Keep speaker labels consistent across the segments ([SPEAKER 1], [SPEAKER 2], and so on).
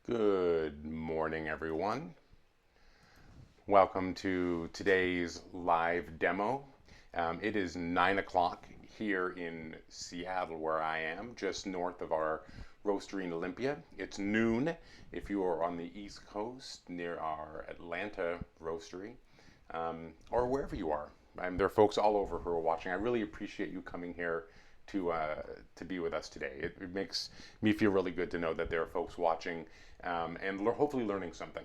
[SPEAKER 1] Good morning, everyone. Welcome to today's live demo. It is 9 o'clock here in Seattle, where I am, just north of our roastery in Olympia. It's noon if you are on the East Coast near our Atlanta roastery, or wherever you are. There are folks all over who are watching. I really appreciate you coming here to be with us today. It makes me feel really good to know that there are folks watching and hopefully learning something.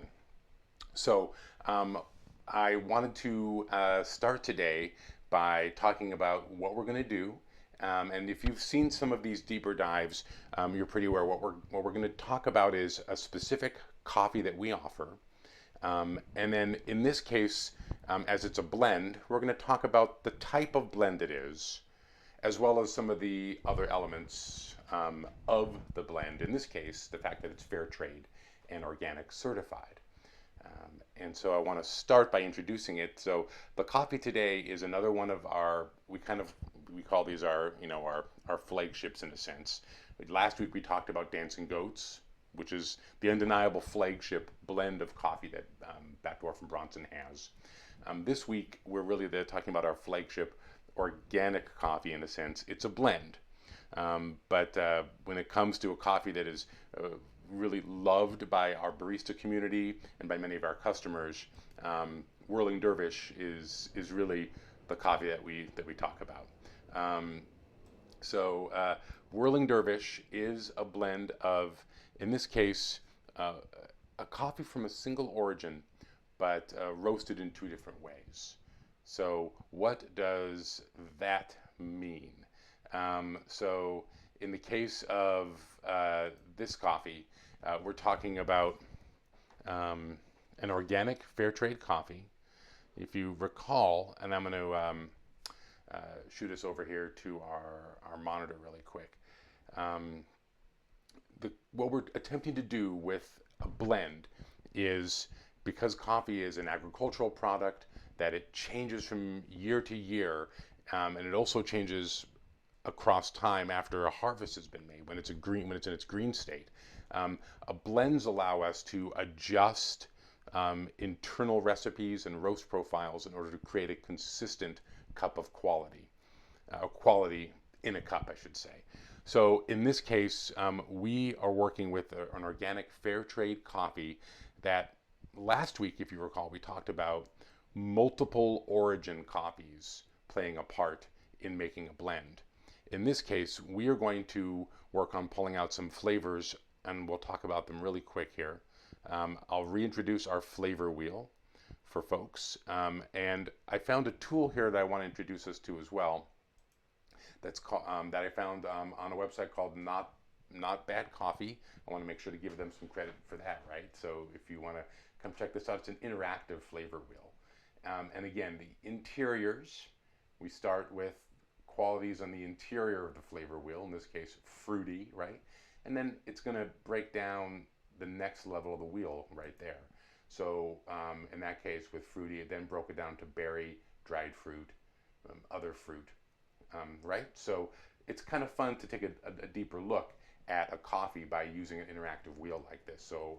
[SPEAKER 1] So I wanted to start today by talking about what we're going to do. And if you've seen some of these deeper dives, you're pretty aware what we're going to talk about is a specific coffee that we offer. And then in this case, as it's a blend, we're going to talk about the type of blend it is, as well as some of the other elements of the blend. In this case, the fact that it's fair trade and organic certified. And so I want to start by introducing it. So the coffee today is another one of our, we call these our flagships in a sense. Last week we talked about Dancing Goats, which is the undeniable flagship blend of coffee that Batdorf Bronson has. This week we're really talking about our flagship organic coffee in a sense. It's a blend. But when it comes to a coffee that is really loved by our barista community and by many of our customers, Whirling Dervish is really the coffee that we talk about. Whirling Dervish is a blend of, in this case, a coffee from a single origin, but roasted in two different ways. So what does that mean? So in the case of this coffee, we're talking about an organic fair trade coffee. If you recall, and I'm going to shoot us over here to our monitor really quick. What we're attempting to do with a blend is, because coffee is an agricultural product, that it changes from year to year, and it also changes across time after a harvest has been made, when it's in its green state. Blends allow us to adjust internal recipes and roast profiles in order to create a consistent cup of quality in a cup, I should say. So in this case, we are working with an organic fair trade coffee that last week, if you recall, we talked about multiple origin coffees playing a part in making a blend. In this case, we are going to work on pulling out some flavors, and we'll talk about them really quick here. I'll reintroduce our flavor wheel for folks. And I found a tool here that I want to introduce us to as well. That's that I found on a website called Not Bad Coffee. I want to make sure to give them some credit for that, right? So if you want to come check this out, it's an interactive flavor wheel. And again, the interiors, we start with qualities on the interior of the flavor wheel, in this case, fruity, right? And then it's going to break down the next level of the wheel right there. So in that case, with fruity, it then broke it down to berry, dried fruit, other fruit, right? So it's kind of fun to take a deeper look at a coffee by using an interactive wheel like this. So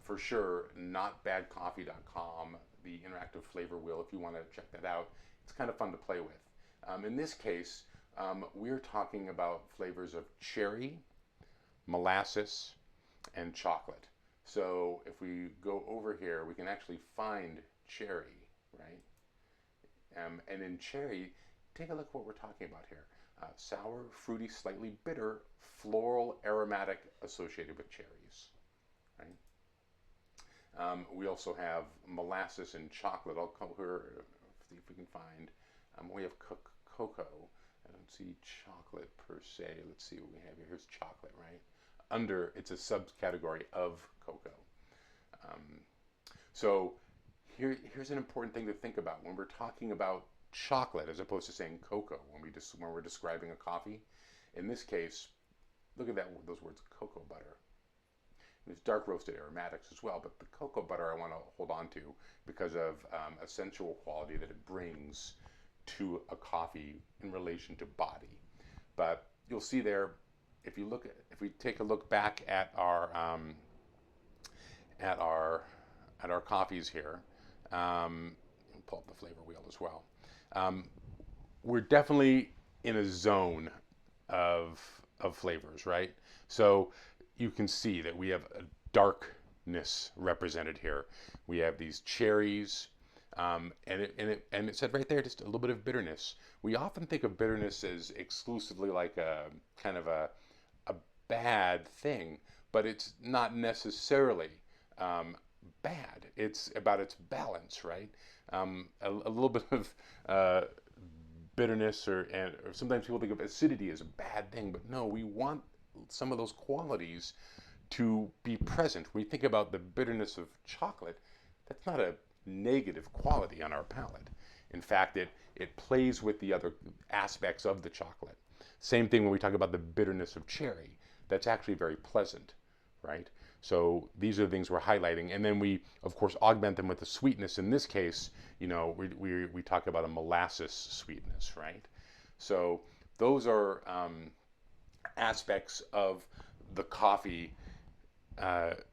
[SPEAKER 1] for sure, notbadcoffee.com, the interactive flavor wheel, if you want to check that out. It's kind of fun to play with. In this case, we're talking about flavors of cherry, molasses, and chocolate. So if we go over here, we can actually find cherry, right? And in cherry, take a look at what we're talking about here. Sour, fruity, slightly bitter, floral, aromatic associated with cherries, right? We also have molasses and chocolate. I'll come here, see if we can find. We have cocoa. I don't see chocolate per se. Let's see what we have here. Here's chocolate, right? It's a subcategory of cocoa. So here's an important thing to think about when we're talking about chocolate, as opposed to saying cocoa when we're describing a coffee. In this case, look at those words, cocoa butter. There's dark roasted aromatics as well, but the cocoa butter I want to hold on to because of a sensual quality that it brings to a coffee in relation to body. But you'll see there, if we take a look back at our at our coffees here, pull up the flavor wheel as well. Um, we're definitely in a zone of flavors, right? So you can see that we have a darkness represented here. We have these cherries, and it said right there just a little bit of bitterness. We often think of bitterness as exclusively like a kind of a bad thing, but it's not necessarily bad. It's about its balance, right? A little bit of bitterness, or sometimes people think of acidity as a bad thing, but no, we want some of those qualities to be present. When we think about the bitterness of chocolate, that's not a negative quality on our palate. In fact, it plays with the other aspects of the chocolate. Same thing when we talk about the bitterness of cherry. That's actually very pleasant, right? So these are the things we're highlighting, and then we, of course, augment them with the sweetness. In this case, we talk about a molasses sweetness, right? So those are aspects of the coffee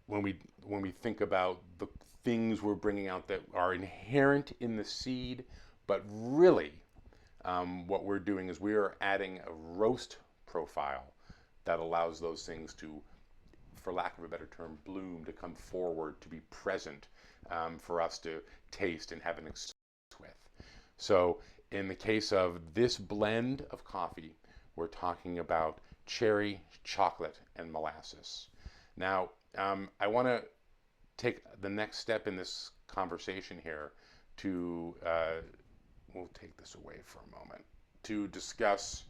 [SPEAKER 1] when we think about the things we're bringing out that are inherent in the seed, but really what we're doing is we are adding a roast profile that allows those things to, for lack of a better term, bloom, to come forward, to be present for us to taste and have an experience with. So in the case of this blend of coffee, we're talking about cherry, chocolate, and molasses. Now, I want to take the next step in this conversation here to, we'll take this away for a moment, to discuss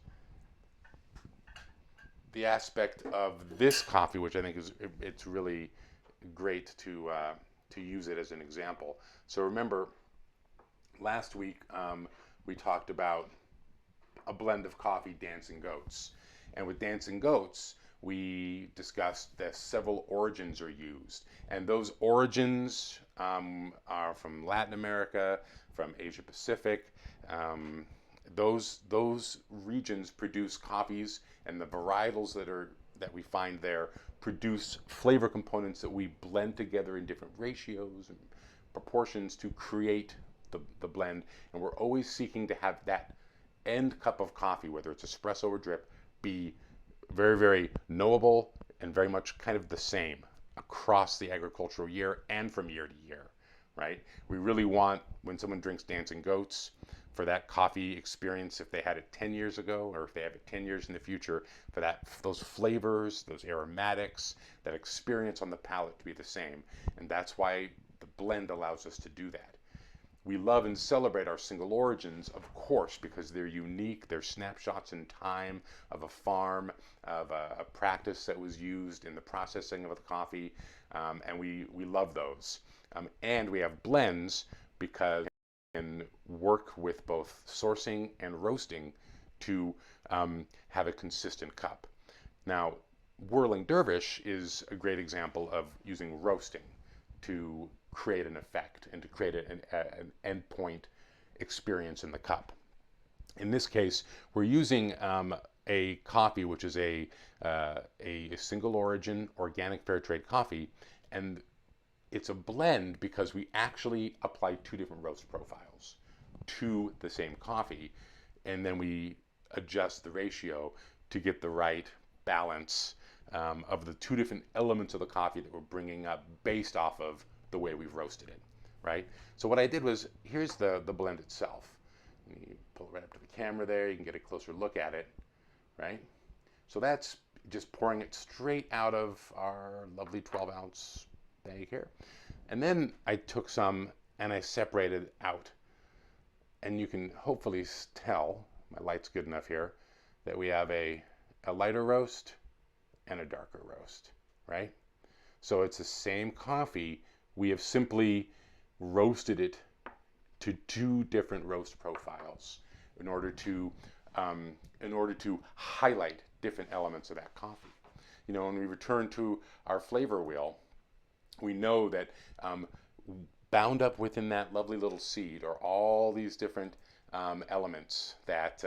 [SPEAKER 1] the aspect of this coffee, which I think it's really great to use it as an example. So remember, last week we talked about a blend of coffee, Dancing Goats, and with Dancing Goats we discussed that several origins are used, and those origins are from Latin America, from Asia Pacific. Those regions produce coffees, and the varietals that we find there produce flavor components that we blend together in different ratios and proportions to create the blend. And we're always seeking to have that end cup of coffee, whether it's espresso or drip, be very, very knowable and very much kind of the same across the agricultural year and from year to year, right? We really want, when someone drinks Dancing Goats, for that coffee experience, if they had it 10 years ago or if they have it 10 years in the future, for those flavors, those aromatics, that experience on the palate to be the same. And that's why the blend allows us to do that. We love and celebrate our single origins, of course, because they're unique. They're snapshots in time of a farm, of a practice that was used in the processing of the coffee, and we love those. And we have blends because we can work with both sourcing and roasting to have a consistent cup. Now, Whirling Dervish is a great example of using roasting to create an effect and to create an endpoint experience in the cup. In this case, we're using a coffee which is a single origin organic fair trade coffee, and it's a blend because we actually apply two different roast profiles to the same coffee, and then we adjust the ratio to get the right balance of the two different elements of the coffee that we're bringing up based off of the way we've roasted it, right? So what I did was, here's the blend itself. You pull it right up to the camera there, you can get a closer look at it, right? So that's just pouring it straight out of our lovely 12-ounce bag here. And then I took some and I separated out. And you can hopefully tell, my light's good enough here, that we have a lighter roast and a darker roast, right? So it's the same coffee. We have simply roasted it to two different roast profiles in order to highlight different elements of that coffee. You know, when we return to our flavor wheel, we know that bound up within that lovely little seed are all these different elements that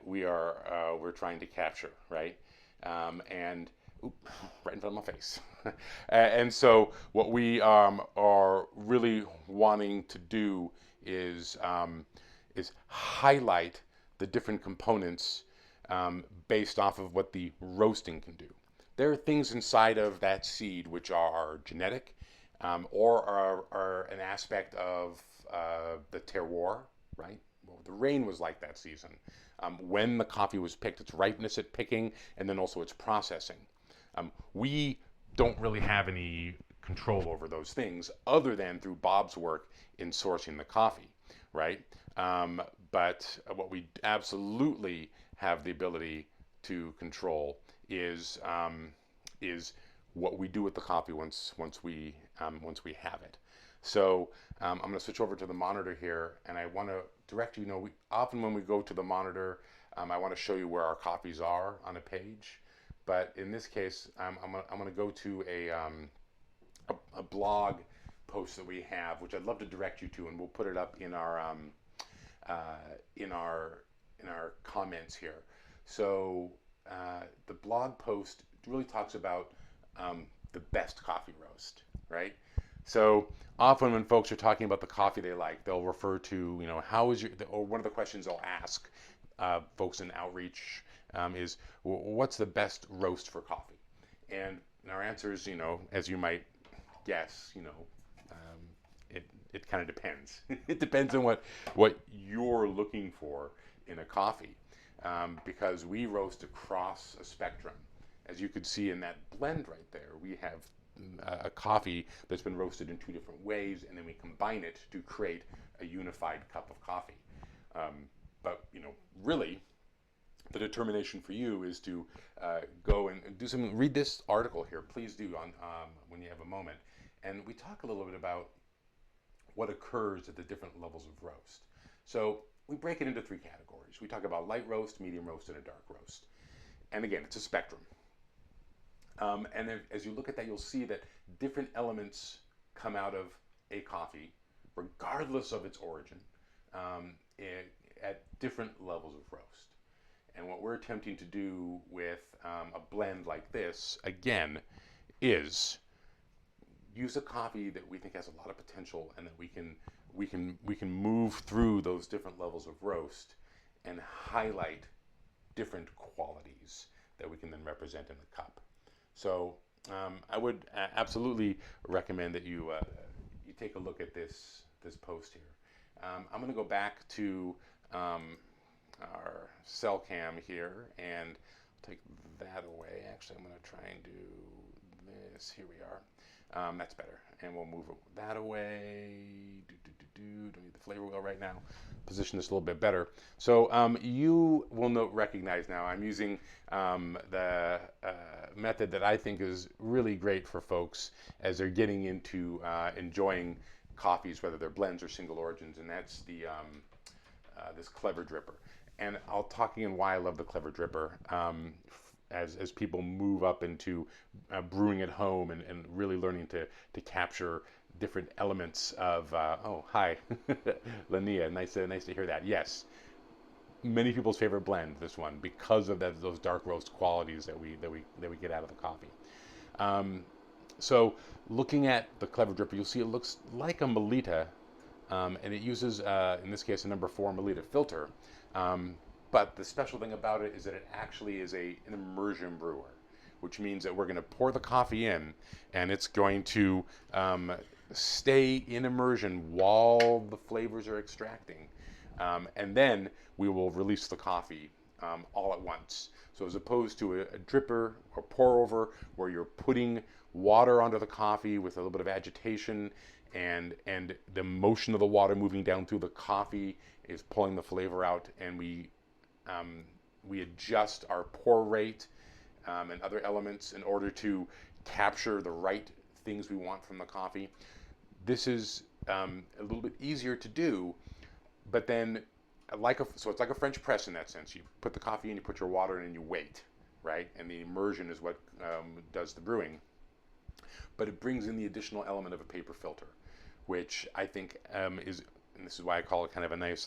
[SPEAKER 1] we're trying to capture, right? And Oop, right in front of my face. And so what we are really wanting to do is highlight the different components based off of what the roasting can do. There are things inside of that seed which are genetic or are an aspect of the terroir, right? Well, the rain was like that season. When the coffee was picked, its ripeness at picking, and then also its processing. We don't really have any control over those things other than through Bob's work in sourcing the coffee, right? But what we absolutely have the ability to control is what we do with the coffee once we have it. So I'm going to switch over to the monitor here, and I want to direct you. You know, often when we go to the monitor, I want to show you where our copies are on a page. But in this case, I'm going to go to a blog post that we have, which I'd love to direct you to, and we'll put it up in our in our comments here. So the blog post really talks about the best coffee roast, right? So often when folks are talking about the coffee they like, they'll refer to, you know, how is your, or one of the questions they'll ask folks in outreach is, what's the best roast for coffee? And our answer is, you know, as you might guess, you know, it kind of depends. It depends on what you're looking for in a coffee, because we roast across a spectrum. As you could see in that blend right there, we have a coffee that's been roasted in two different ways, and then we combine it to create a unified cup of coffee. But you know, really, the determination for you is to go and do some. Read this article here, please do, on when you have a moment, and we talk a little bit about what occurs at the different levels of roast. So we break it into three categories. We talk about light roast, medium roast, and a dark roast. And again, it's a spectrum. And then as you look at that, you'll see that different elements come out of a coffee, regardless of its origin, at different levels of roast. And what we're attempting to do with a blend like this, again, is use a coffee that we think has a lot of potential, and that we can move through those different levels of roast and highlight different qualities that we can then represent in the cup. So I would absolutely recommend that you take a look at this post here. I'm going to go back to our cell cam here and take that away. Actually, I'm going to try and do this. Here we are. That's better. And we'll move that away. Don't need the flavor wheel right now. Position this a little bit better. So you will recognize now I'm using the method that I think is really great for folks as they're getting into enjoying coffees, whether they're blends or single origins, and that's the this clever dripper. And I'll talk again why I love the clever dripper. As people move up into brewing at home and really learning to capture different elements of oh, hi Lania, nice to hear that. Yes, many people's favorite blend, this one, because of those dark roast qualities that we get out of the coffee. So looking at the clever dripper, you'll see it looks like a Melita, and it uses in this case a number 4 Melita filter. But the special thing about it is that it actually is an immersion brewer, which means that we're going to pour the coffee in, and it's going to stay in immersion while the flavors are extracting. And then we will release the coffee all at once. So as opposed to a dripper or pour over where you're putting water onto the coffee with a little bit of agitation, and the motion of the water moving down through the coffee is pulling the flavor out, and we adjust our pour rate and other elements in order to capture the right things we want from the coffee. This is a little bit easier to do, but then so it's like a French press in that sense. You put the coffee in, you put your water in, and you wait, right? And the immersion is what does the brewing. But it brings in the additional element of a paper filter, which I think is, and this is why I call it kind of a nice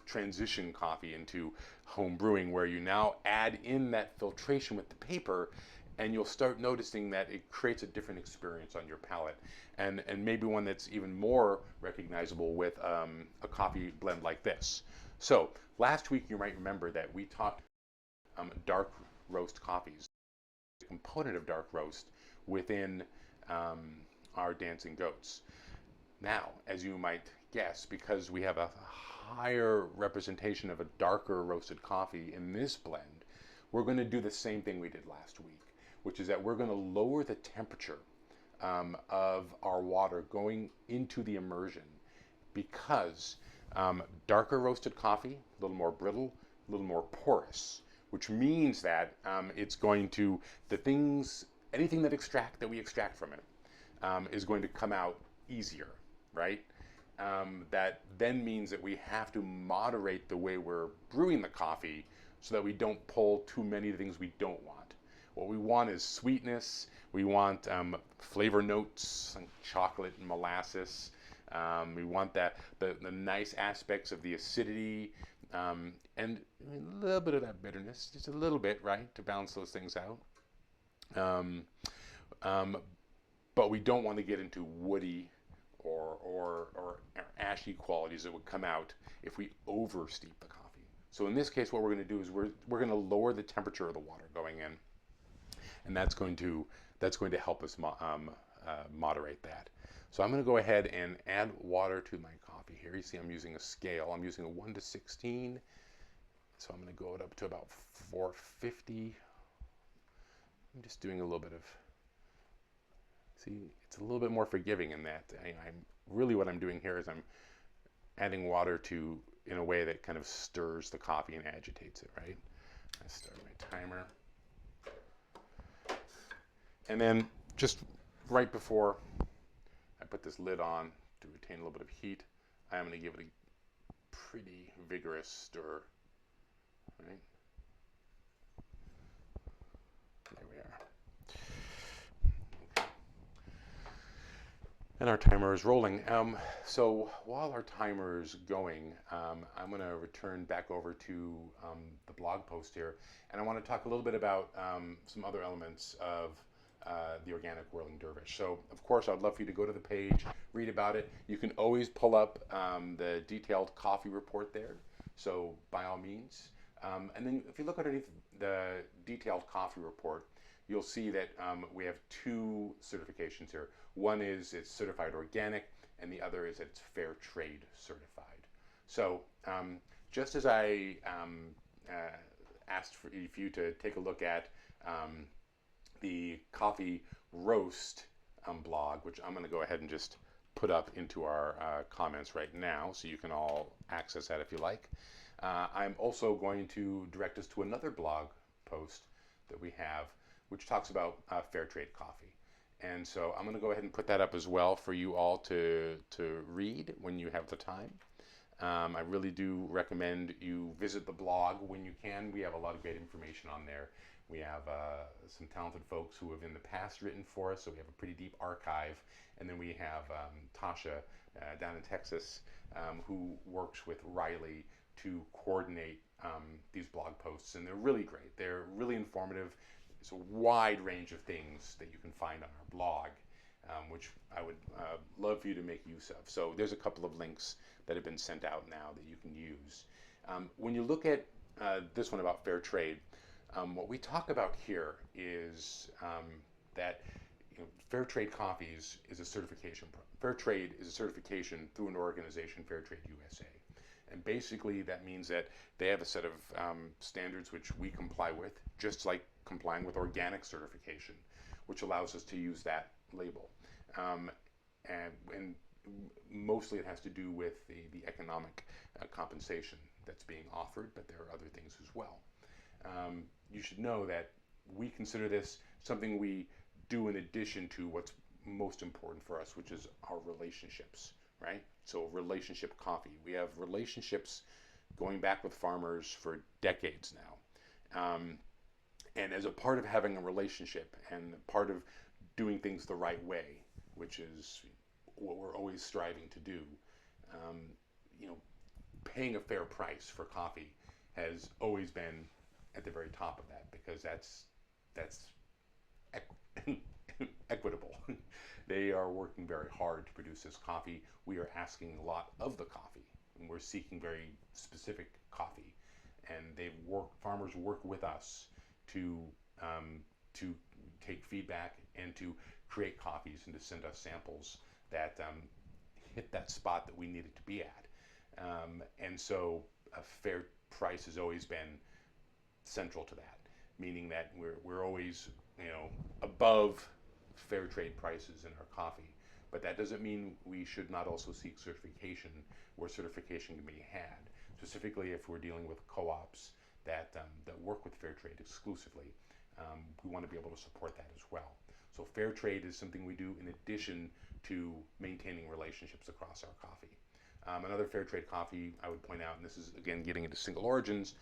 [SPEAKER 1] transition coffee into home brewing, where you now add in that filtration with the paper, and you'll start noticing that it creates a different experience on your palate, and maybe one that's even more recognizable with a coffee blend like this. So last week you might remember that we talked dark roast coffees, the component of dark roast within our dancing goats. Now, as you might guess, because we have a higher representation of a darker roasted coffee in this blend, we're going to do the same thing we did last week, which is that we're going to lower the temperature of our water going into the immersion, because darker roasted coffee, a little more brittle, a little more porous, which means that it's going to, anything that we extract from it is going to come out easier, right? That then means that we have to moderate the way we're brewing the coffee so that we don't pull too many of the things we don't want. What we want is sweetness. We want flavor notes, like chocolate and molasses. We want the nice aspects of the acidity, and a little bit of that bitterness, just a little bit, right, to balance those things out. But we don't want to get into woody or ashy qualities that would come out if we oversteep the coffee. So in this case, what we're going to do is we're going to lower the temperature of the water going in, and that's going to help us moderate that. So I'm going to go ahead and add water to my coffee here. You see I'm using a scale. I'm using a 1 to 16. So I'm going to go up to about 450. I'm just doing a little bit of, see, it's a little bit more forgiving in that. Really what I'm doing here is I'm adding water in a way that kind of stirs the coffee and agitates it, right? I start my timer. And then just right before I put this lid on to retain a little bit of heat, I'm going to give it a pretty vigorous stir, right? There we are. And our timer is rolling. So while our timer is going, I'm going to return back over to the blog post here, and I want to talk a little bit about some other elements of the organic Whirling Dervish. So, of course, I'd love for you to go to the page, read about it. You can always pull up the detailed coffee report there, so by all means. And then if you look underneath the detailed coffee report, you'll see that we have 2 certifications here. One is it's certified organic, and the other is it's fair trade certified. So just as I asked for you to take a look at the coffee roast blog, which I'm going to go ahead and just put up into our comments right now, so you can all access that if you like. I'm also going to direct us to another blog post that we have, which talks about fair trade coffee. And so I'm going to go ahead and put that up as well for you all to read when you have the time. I really do recommend you visit the blog when you can. We have a lot of great information on there. We have some talented folks who have in the past written for us, so we have a pretty deep archive. And then we have Tasha down in Texas who works with Riley to coordinate these blog posts, and they're really great. They're really informative. It's a wide range of things that you can find on our blog, which I would love for you to make use of. So there's a couple of links that have been sent out now that you can use. When you look at this one about fair trade, what we talk about here is that fair trade coffees is a certification. Fair trade is a certification through an organization, Fair Trade USA. And basically that means that they have a set of standards which we comply with, just like complying with organic certification, which allows us to use that label. And mostly it has to do with the economic compensation that's being offered, but there are other things as well. You should know that we consider this something we do in addition to what's most important for us, which is our relationships, right? So relationship coffee. We have relationships going back with farmers for decades now. And as a part of having a relationship and part of doing things the right way, which is what we're always striving to do, paying a fair price for coffee has always been at the very top of that, because that's equitable. They are working very hard to produce this coffee. We are asking a lot of the coffee, and we're seeking very specific coffee. And farmers work with us to take feedback and to create coffees and to send us samples that hit that spot that we need it to be at. And so a fair price has always been central to that, meaning that we're always, above fair trade prices in our coffee. But that doesn't mean we should not also seek certification where certification can be had, specifically if we're dealing with co-ops that work with fair trade exclusively. We want to be able to support that as well. So fair trade is something we do in addition to maintaining relationships across our coffee. Another fair trade coffee I would point out, and this is again getting into single origins,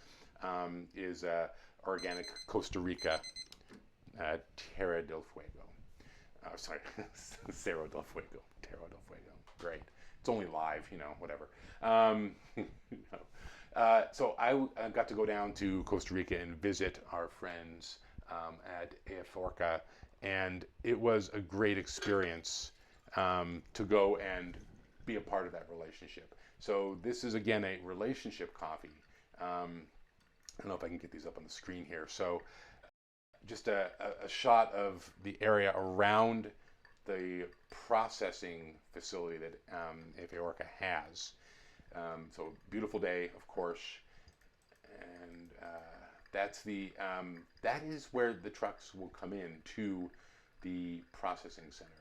[SPEAKER 1] is organic Costa Rica Terra del Fuego. Sorry, Cerro del Fuego. Terra del Fuego. Great. It's only live, whatever. So I got to go down to Costa Rica and visit our friends at Orca, and it was a great experience to go and be a part of that relationship. So this is again a relationship coffee. I don't know if I can get these up on the screen here. So just a shot of the area around the processing facility that Efe Orca has. So beautiful day, of course, and that is where the trucks will come in to the processing center.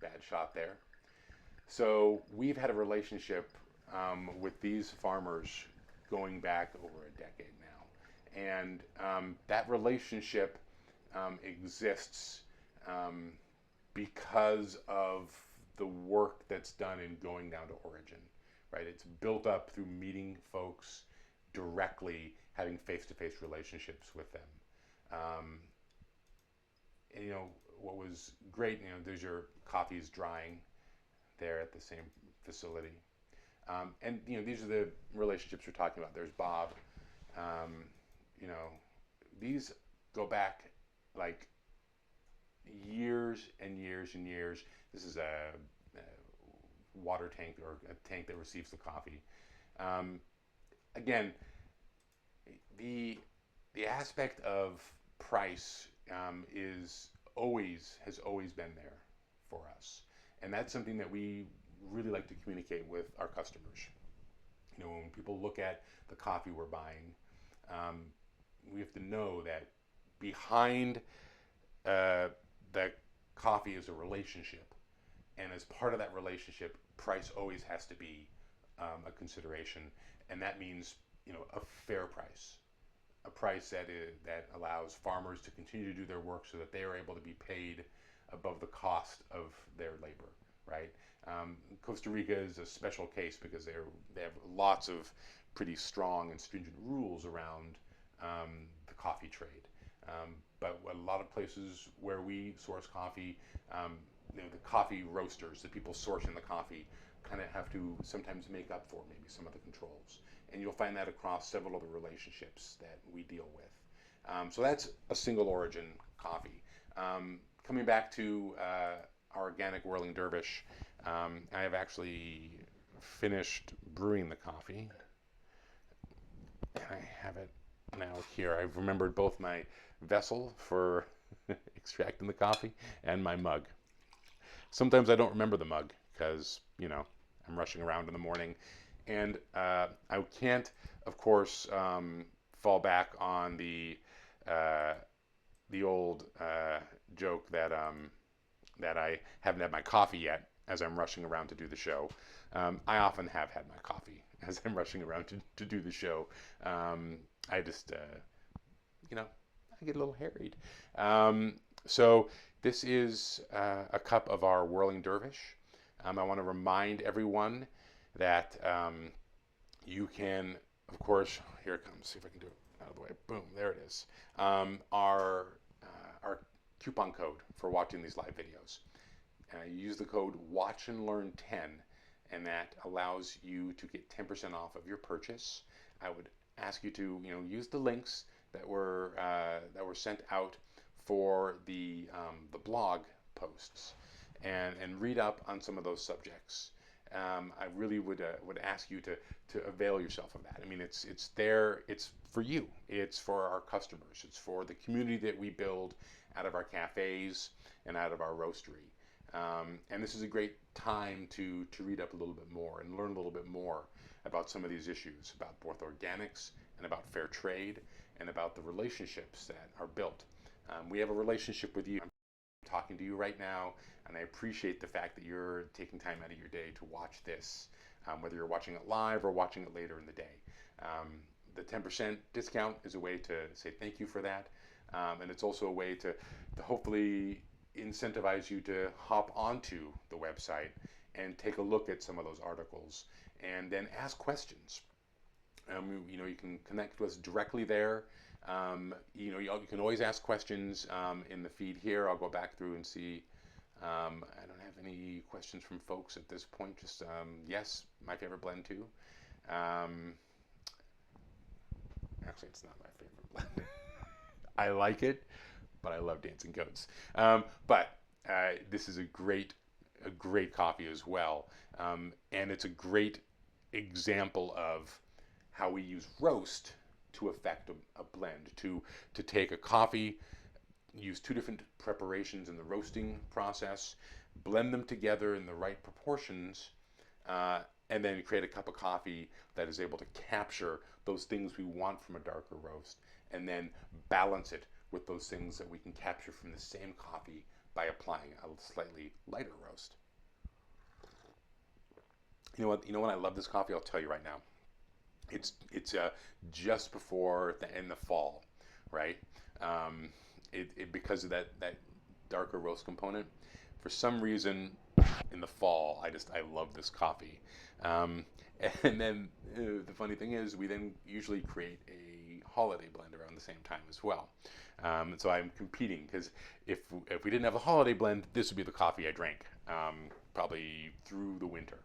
[SPEAKER 1] Bad shot there. So we've had a relationship with these farmers going back over a decade now, and that relationship exists because of the work that's done in going down to origin, right? It's built up through meeting folks directly, having face-to-face relationships with them. And, what was great, there's your coffees drying there at the same facility. And, these are the relationships we're talking about. There's Bob. These go back like years and years and years. This is a water tank, or a tank that receives the coffee. Again, the aspect of price has always been there for us, and that's something that we really like to communicate with our customers. When people look at the coffee we're buying, we have to know that behind the coffee is a relationship, and as part of that relationship, price always has to be a consideration, and that means a fair price, a price that allows farmers to continue to do their work so that they are able to be paid above the cost of their labor, right? Costa Rica is a special case because they have lots of pretty strong and stringent rules around the coffee trade. But a lot of places where we source coffee, the coffee roasters, the people sourcing the coffee, kind of have to sometimes make up for maybe some of the controls. And you'll find that across several other relationships that we deal with. So that's a single origin coffee. Coming back to our organic Whirling Dervish, I have actually finished brewing the coffee. And I have it now here. I've remembered both my vessel for extracting the coffee and my mug. Sometimes I don't remember the mug because, I'm rushing around in the morning. And I can't, of course, fall back on the old joke that I haven't had my coffee yet as I'm rushing around to do the show. I often have had my coffee as I'm rushing around to do the show. I just, I get a little harried. So this is a cup of our Whirling Dervish. I want to remind everyone that you can, of course, here it comes. See if I can do it out of the way. Boom, there it is. Our coupon code for watching these live videos. You use the code WatchAndLearn10, and that allows you to get 10% off of your purchase. I would ask you to use the links that were sent out for the blog posts and read up on some of those subjects. I really would ask you to avail yourself of that. I mean, it's there. It's for you. It's for our customers. It's for the community that we build out of our cafes and out of our roastery. And this is a great time to read up a little bit more and learn a little bit more about some of these issues, about both organics and about fair trade and about the relationships that are built. We have a relationship with you. I'm talking to you right now, and I appreciate the fact that you're taking time out of your day to watch this, whether you're watching it live or watching it later in the day. The 10% discount is a way to say thank you for that, and it's also a way to hopefully incentivize you to hop onto the website and take a look at some of those articles and then ask questions. You can connect with us directly there. You can always ask questions in the feed here. I'll go back through and see. I don't have any questions from folks at this point. Just yes, my favorite blend too. Actually, it's not my favorite blend. I like it, but I love Dancing Goats. But this is a great coffee as well, and it's a great example of how we use roast to affect a blend, to take a coffee, use two different preparations in the roasting process, blend them together in the right proportions, and then create a cup of coffee that is able to capture those things we want from a darker roast, and then balance it with those things that we can capture from the same coffee by applying a slightly lighter roast. You know what? When I love this coffee, I'll tell you right now. It's just before in the fall, right? Because of that darker roast component. For some reason, in the fall, I love this coffee. And then the funny thing is, we then usually create a holiday blend around the same time as well. So I'm competing because if we didn't have a holiday blend, this would be the coffee I drank probably through the winter.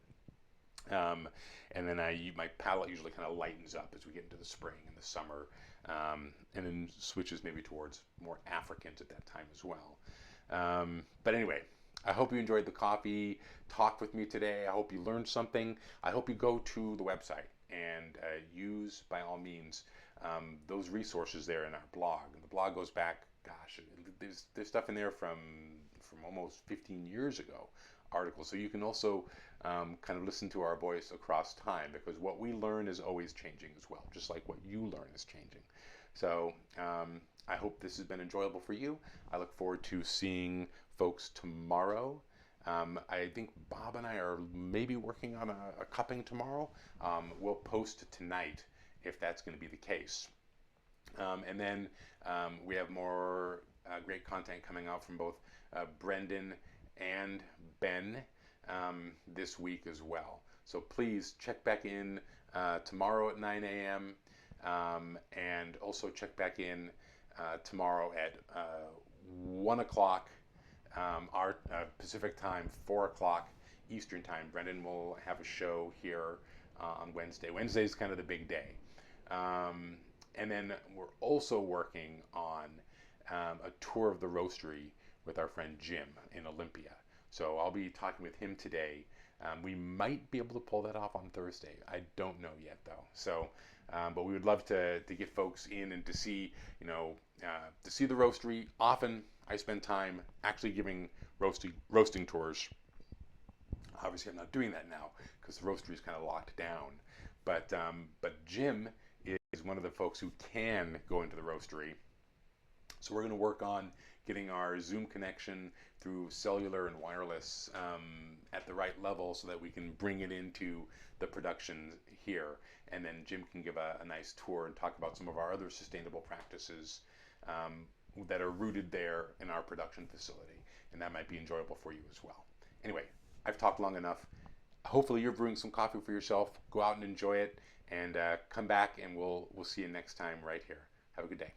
[SPEAKER 1] And then my palate usually kind of lightens up as we get into the spring and the summer, and then switches maybe towards more Africans at that time as well. But anyway, I hope you enjoyed the coffee talk with me today. I hope you learned something. I hope you go to the website and use, by all means, those resources there in our blog. And the blog goes back, gosh, there's stuff in there from almost 15 years ago, articles. So you can also kind of listen to our voice across time, because what we learn is always changing as well, just like what you learn is changing. So I hope this has been enjoyable for you. I look forward to seeing folks tomorrow. I think Bob and I are maybe working on a cupping tomorrow. We'll post tonight if that's going to be the case. And then we have more great content coming out from both Brendan and Ben this week as well. So please check back in tomorrow at 9 a.m. And also check back in tomorrow at 1 o'clock our Pacific time, 4 o'clock Eastern time. Brendan will have a show here on Wednesday. Wednesday is kind of the big day. And then we're also working on a tour of the roastery with our friend Jim in Olympia. So I'll be talking with him today. We might be able to pull that off on Thursday. I don't know yet though. So, but we would love to get folks in and to see, to see the roastery. Often I spend time actually giving roasting tours. Obviously I'm not doing that now because the roastery is kind of locked down. But Jim is one of the folks who can go into the roastery. So we're going to work on getting our Zoom connection through cellular and wireless at the right level so that we can bring it into the production here. And then Jim can give a nice tour and talk about some of our other sustainable practices that are rooted there in our production facility. And that might be enjoyable for you as well. Anyway, I've talked long enough. Hopefully you're brewing some coffee for yourself. Go out and enjoy it, and come back and we'll see you next time right here. Have a good day.